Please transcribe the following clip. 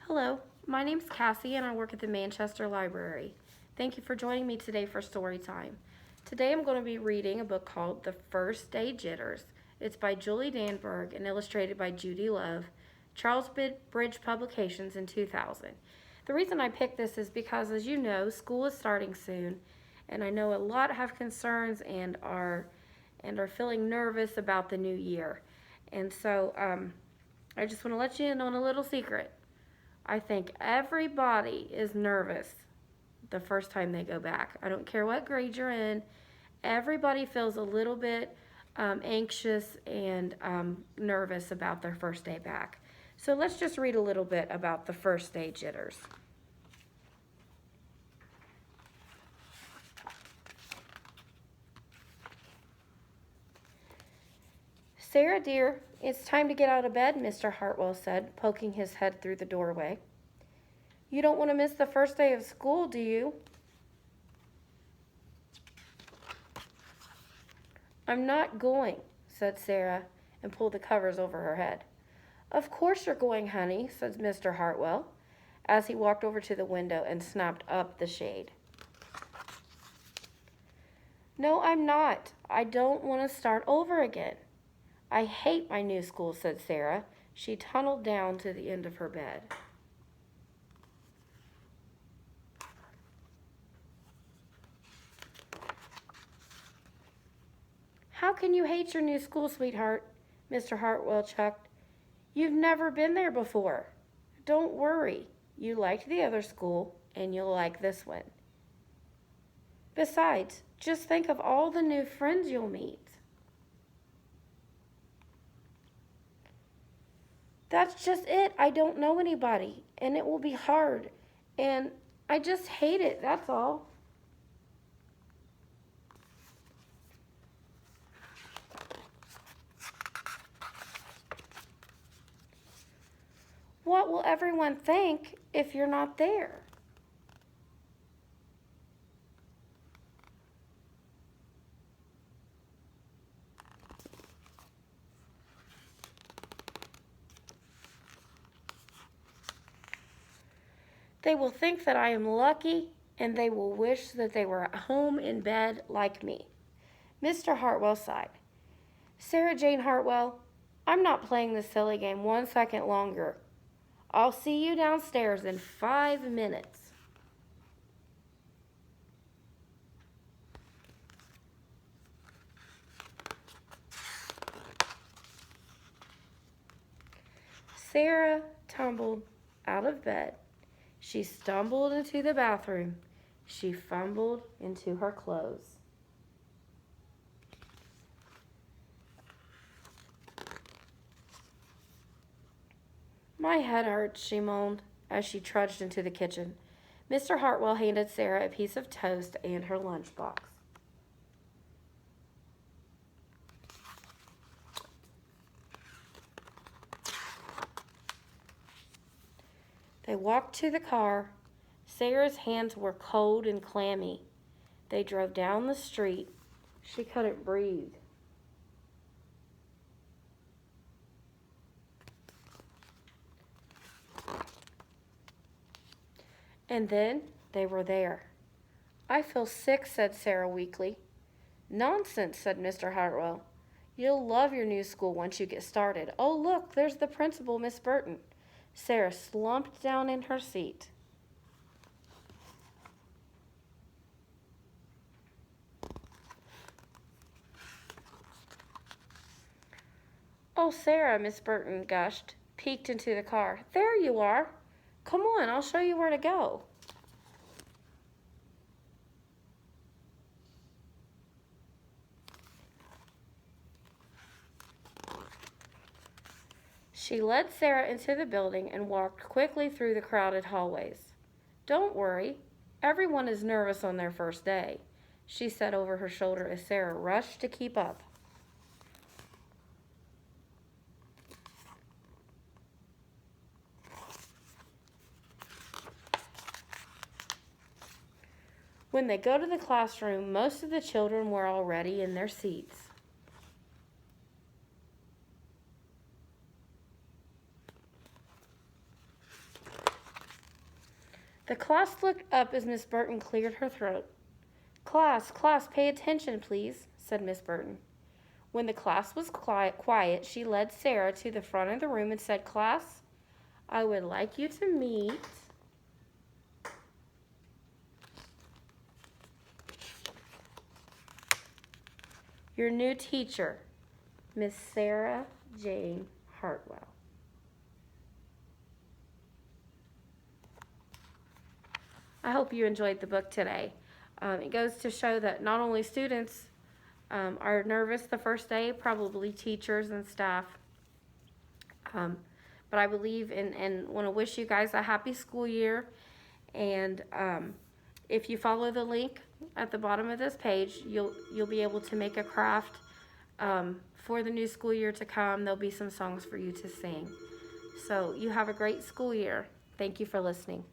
Hello, my name's Cassie and I work at the Manchester Library. Thank you for joining me today for Storytime. Today I'm going to be reading a book called The First Day Jitters. It's by Julie Danberg and illustrated by Judy Love, Charles Bridge Publications in 2000. The reason I picked this is because, as you know, school is starting soon, and I know a lot have concerns and are feeling nervous about the new year. And so I just want to let you in on a little secret. I think everybody is nervous the first time they go back. I don't care what grade you're in. Everybody feels a little bit anxious and nervous about their first day back. So let's just read a little bit about the first day jitters. Sarah, dear, it's time to get out of bed, Mr. Hartwell said, poking his head through the doorway. You don't want to miss the first day of school, do you? I'm not going, said Sarah, and pulled the covers over her head. Of course you're going, honey, said Mr. Hartwell, as he walked over to the window and snapped up the shade. No, I'm not. I don't want to start over again. I hate my new school, said Sarah. She tunneled down to the end of her bed. How can you hate your new school, sweetheart? Mr. Hartwell chuckled. You've never been there before. Don't worry. You liked the other school, and you'll like this one. Besides, just think of all the new friends you'll meet. That's just it. I don't know anybody, and it will be hard, and I just hate it, that's all. What will everyone think if you're not there? They will think that I am lucky, and they will wish that they were at home in bed like me. Mr. Hartwell sighed. Sarah Jane Hartwell, I'm not playing this silly game 1 second longer. I'll see you downstairs in 5 minutes. Sarah tumbled out of bed. She stumbled into the bathroom. She fumbled into her clothes. My head hurts, she moaned as she trudged into the kitchen. Mr. Hartwell handed Sarah a piece of toast and her lunchbox. They walked to the car. Sarah's hands were cold and clammy. They drove down the street. She couldn't breathe. And then they were there. I feel sick, said Sarah weakly. Nonsense, said Mr. Hartwell. You'll love your new school once you get started. Oh, look, there's the principal, Miss Burton. Sarah slumped down in her seat. Oh, Sarah, Miss Burton gushed, peeked into the car. There you are. Come on, I'll show you where to go. She led Sarah into the building and walked quickly through the crowded hallways. Don't worry, everyone is nervous on their first day, she said over her shoulder as Sarah rushed to keep up. When they go to the classroom, most of the children were already in their seats. The class looked up as Miss Burton cleared her throat. Class, pay attention, please, said Miss Burton. When the class was quiet, she led Sarah to the front of the room and said, Class, I would like you to meet your new teacher, Miss Sarah Jane Hartwell. I hope you enjoyed the book today. It goes to show that not only students are nervous the first day, probably teachers and staff, but I believe and want to wish you guys a happy school year. And if you follow the link at the bottom of this page, you'll be able to make a craft for the new school year to come. There'll be some songs for you to sing. So you have a great school year. Thank you for listening.